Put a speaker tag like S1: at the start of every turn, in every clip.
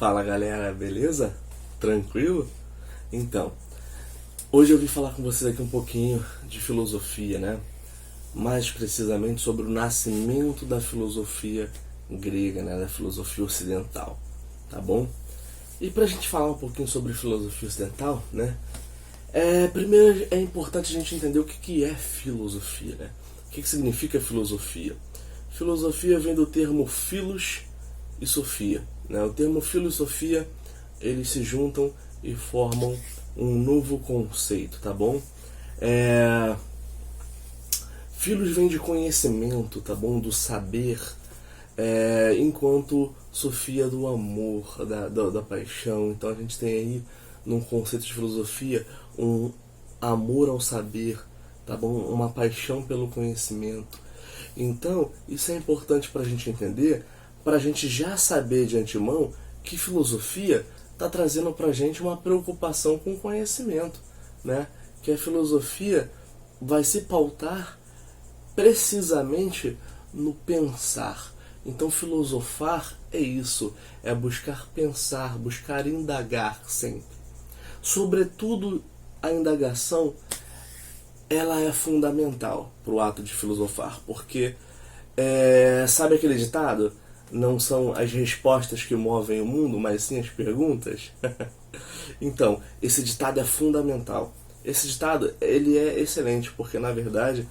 S1: Fala galera, beleza? Tranquilo? Então, hoje eu vim falar com vocês aqui um pouquinho de filosofia, né? Mais precisamente sobre o nascimento da filosofia grega, né? Da filosofia ocidental, tá bom? E pra gente falar um pouquinho sobre filosofia ocidental, né? Primeiro é importante a gente entender o que é filosofia, né? O que significa filosofia? Filosofia vem do termo philos e sofia, né? O termo filosofia, eles se juntam e formam um novo conceito, tá bom? Philos vem de conhecimento, tá bom? Do saber, enquanto sofia do amor, da paixão. Então a gente tem aí, num conceito de filosofia, um amor ao saber, tá bom? Uma paixão pelo conhecimento. Então, isso é importante para a gente entender, para a gente já saber de antemão que filosofia está trazendo para a gente uma preocupação com o conhecimento, né? Que a filosofia vai se pautar precisamente no pensar. Então, filosofar é isso, é buscar pensar, buscar indagar sempre. Sobretudo, a indagação ela é fundamental para o ato de filosofar, porque sabe aquele ditado? Não são as respostas que movem o mundo, mas sim as perguntas. Então, esse ditado é fundamental. Esse ditado ele é excelente, porque na verdade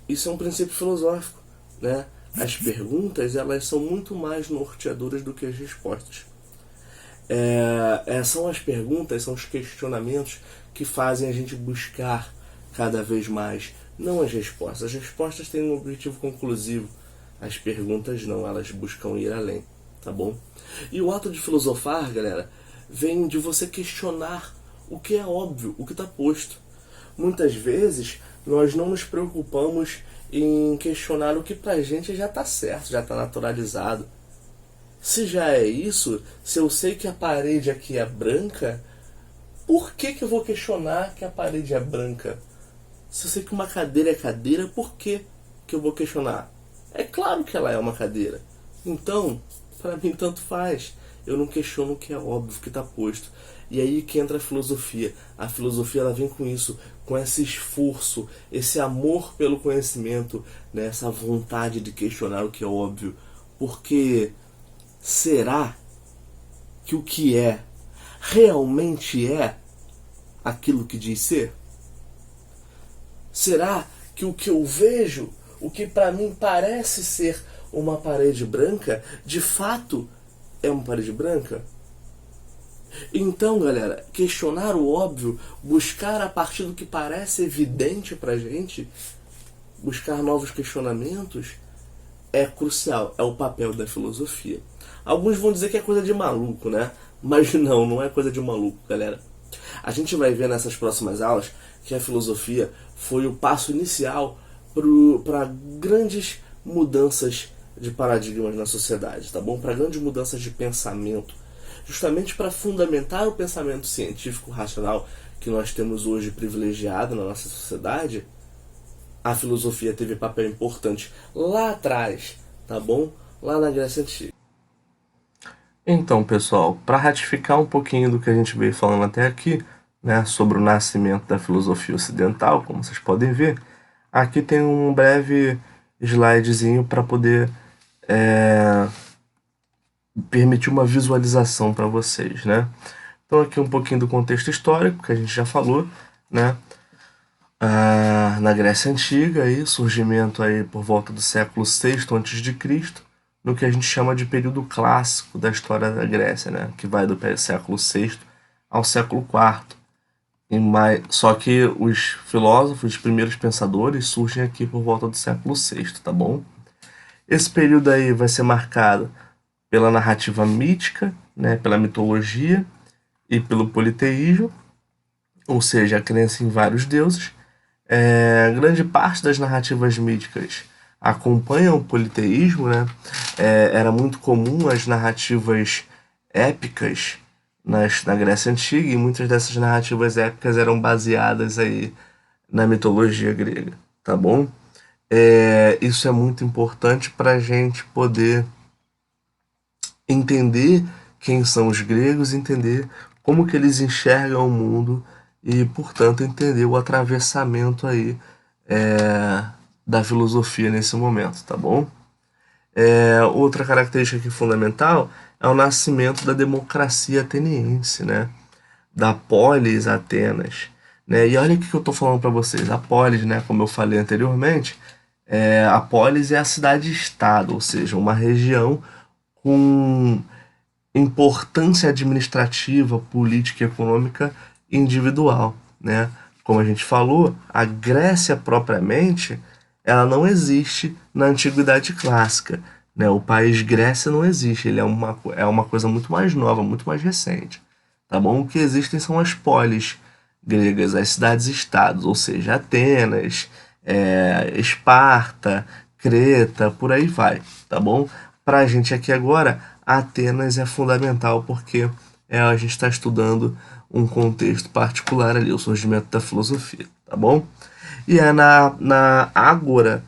S1: isso é um princípio filosófico, né? As perguntas elas são muito mais norteadoras do que as respostas. São as perguntas, são os questionamentos que fazem a gente buscar cada vez mais, não as respostas. As respostas têm um objetivo conclusivo, as perguntas não, elas buscam ir além, tá bom? E o ato de filosofar, galera, vem de você questionar o que é óbvio, o que está posto. Muitas vezes nós não nos preocupamos em questionar o que pra gente já está certo, já está naturalizado. Se já é isso, se eu sei que a parede aqui é branca, por que eu vou questionar que a parede é branca? Se eu sei que uma cadeira é cadeira, por que eu vou questionar? É claro que ela é uma cadeira. Então, para mim tanto faz. Eu não questiono o que é óbvio, que está posto. E aí que entra a filosofia. A filosofia ela vem com isso, com esse esforço, esse amor pelo conhecimento, né? Essa vontade de questionar o que é óbvio. Porque será que o que é realmente é aquilo que diz ser? Será que o que eu vejo, o que para mim parece ser uma parede branca, de fato é uma parede branca? Então, galera, questionar o óbvio, buscar a partir do que parece evidente pra gente, buscar novos questionamentos, é crucial, é o papel da filosofia. Alguns vão dizer que é coisa de maluco, né? Mas não é coisa de maluco, galera. A gente vai ver nessas próximas aulas que a filosofia foi o passo inicial para grandes mudanças de paradigmas na sociedade, tá bom? Para grandes mudanças de pensamento, justamente para fundamentar o pensamento científico racional que nós temos hoje privilegiado na nossa sociedade. A filosofia teve papel importante lá atrás, tá bom? Lá na Grécia Antiga. Então, pessoal, para ratificar um pouquinho do que a gente veio falando até aqui, né, sobre o nascimento da filosofia ocidental, como vocês podem ver, aqui tem um breve slidezinho para poder permitir uma visualização para vocês, né? Então aqui um pouquinho do contexto histórico que a gente já falou, né? Na Grécia Antiga, aí, surgimento aí por volta do século VI a.C., no que a gente chama de período clássico da história da Grécia, né? Que vai do século VI ao século IV. Só que os filósofos, os primeiros pensadores, surgem aqui por volta do século VI, tá bom? Esse período aí vai ser marcado pela narrativa mítica, né? Pela mitologia e pelo politeísmo, ou seja, a crença em vários deuses. Grande parte das narrativas míticas acompanham o politeísmo, né? Era muito comum as narrativas épicas na Grécia Antiga, e muitas dessas narrativas épicas eram baseadas aí na mitologia grega, tá bom? Isso é muito importante para a gente poder entender quem são os gregos, entender como que eles enxergam o mundo e, portanto, entender o atravessamento aí da filosofia nesse momento, tá bom? Outra característica aqui fundamental é o nascimento da democracia ateniense, né? Da polis Atenas, né? E olha o que eu estou falando para vocês. A polis, né, como eu falei anteriormente, a polis é a cidade-estado, ou seja, uma região com importância administrativa, política e econômica individual, né? Como a gente falou, a Grécia propriamente, ela não existe na Antiguidade Clássica, né? O país Grécia não existe, ele é uma coisa muito mais nova, muito mais recente, tá bom? O que existem são as polis gregas, as cidades-estados, ou seja, Atenas, Esparta, Creta, por aí vai, tá bom? Para a gente aqui agora, Atenas é fundamental porque a gente está estudando um contexto particular ali, o surgimento da filosofia, tá bom? E é na ágora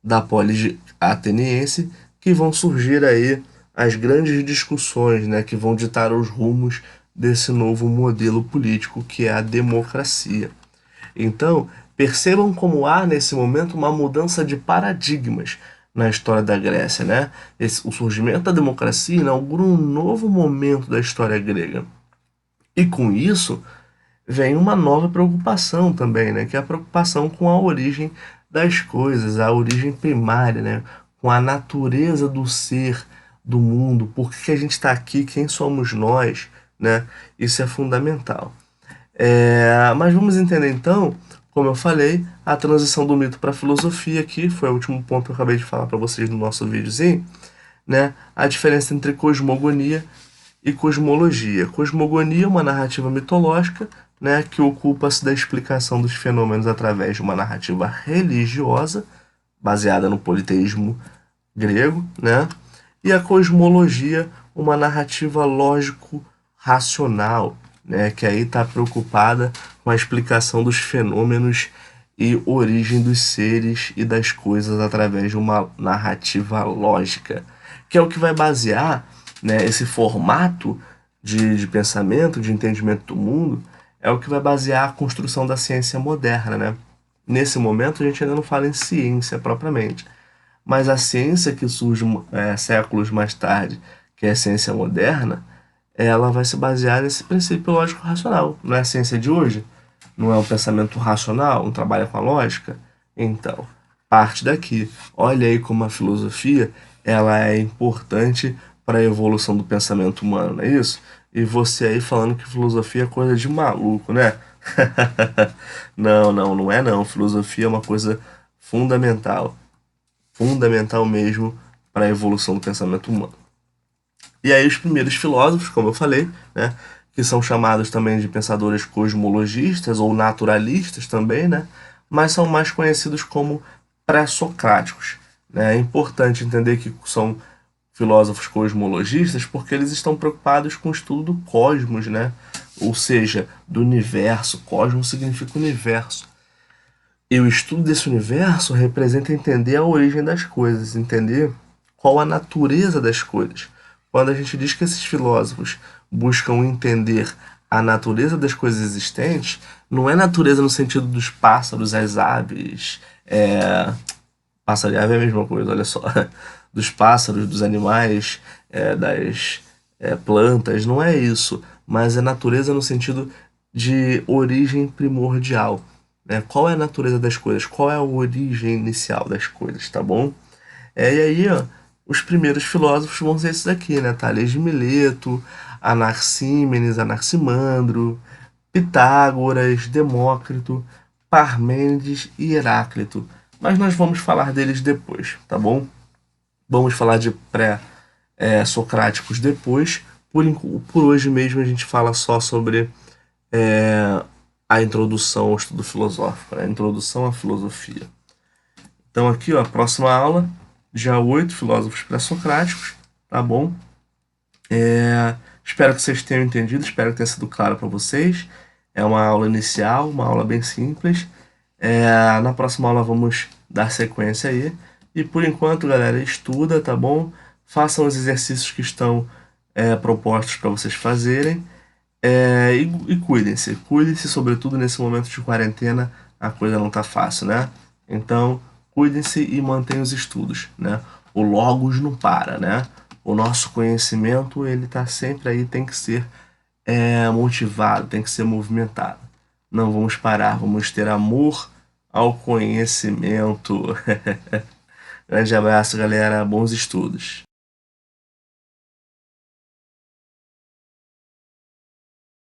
S1: da polis ateniense que vão surgir aí as grandes discussões, né, que vão ditar os rumos desse novo modelo político que é a democracia. Então, percebam como há nesse momento uma mudança de paradigmas na história da Grécia, né? O surgimento da democracia inaugura um novo momento da história grega. E com isso vem uma nova preocupação também, né? Que é a preocupação com a origem das coisas, a origem primária, né? Com a natureza do ser, do mundo, por que a gente está aqui, quem somos nós, né? Isso é fundamental. Mas vamos entender então, como eu falei, a transição do mito para a filosofia aqui, foi o último ponto que eu acabei de falar para vocês no nosso videozinho, né? A diferença entre cosmogonia e cosmologia. Cosmogonia é uma narrativa mitológica, né, que ocupa-se da explicação dos fenômenos através de uma narrativa religiosa, baseada no politeísmo grego, né? E a cosmologia, uma narrativa lógico-racional, né, que aí está preocupada com a explicação dos fenômenos e origem dos seres e das coisas através de uma narrativa lógica, que é o que vai basear, né, esse formato de pensamento, de entendimento do mundo, é o que vai basear a construção da ciência moderna, né? Nesse momento a gente ainda não fala em ciência propriamente, mas a ciência que surge séculos mais tarde, que é a ciência moderna, ela vai se basear nesse princípio lógico-racional. Não é a ciência de hoje? Não é um pensamento racional, um trabalho com a lógica? Então, parte daqui. Olha aí como a filosofia ela é importante para a evolução do pensamento humano, não é isso? E você aí falando que filosofia é coisa de maluco, né? Não, não, não é não. Filosofia é uma coisa fundamental. Fundamental mesmo para a evolução do pensamento humano. E aí os primeiros filósofos, como eu falei, né, que são chamados também de pensadores cosmologistas ou naturalistas também, né, mas são mais conhecidos como pré-socráticos, né? É importante entender que são filósofos cosmologistas porque eles estão preocupados com o estudo do cosmos, né? Ou seja, do universo. Cosmos significa universo. E o estudo desse universo representa entender a origem das coisas, entender qual a natureza das coisas. Quando a gente diz que esses filósofos buscam entender a natureza das coisas existentes, não é natureza no sentido dos pássaros, as aves, pássaro e ave é a mesma coisa, olha só, dos pássaros, dos animais, das plantas, não é isso, mas é natureza no sentido de origem primordial, né? Qual é a natureza das coisas? Qual é a origem inicial das coisas, tá bom? E aí, ó, os primeiros filósofos vão ser esses aqui, né? Tales de Mileto, Anaxímenes, Anaximandro, Pitágoras, Demócrito, Parmênides e Heráclito. Mas nós vamos falar deles depois, tá bom? Vamos falar de pré-socráticos depois. Por hoje mesmo a gente fala só sobre a introdução ao estudo filosófico, né? A introdução à filosofia. Então aqui, ó, a próxima aula, já 8 filósofos pré-socráticos, tá bom? Espero que vocês tenham entendido, espero que tenha sido claro para vocês. É uma aula inicial, uma aula bem simples. Na próxima aula vamos dar sequência aí. E por enquanto, galera, estuda, tá bom? Façam os exercícios que estão propostos para vocês fazerem. E cuidem-se, sobretudo nesse momento de quarentena, a coisa não tá fácil, né? Então, cuidem-se e mantenham os estudos, né? O Logos não para, né? O nosso conhecimento, ele tá sempre aí, tem que ser motivado, tem que ser movimentado. Não vamos parar, vamos ter amor ao conhecimento. Grande abraço, galera. Bons estudos.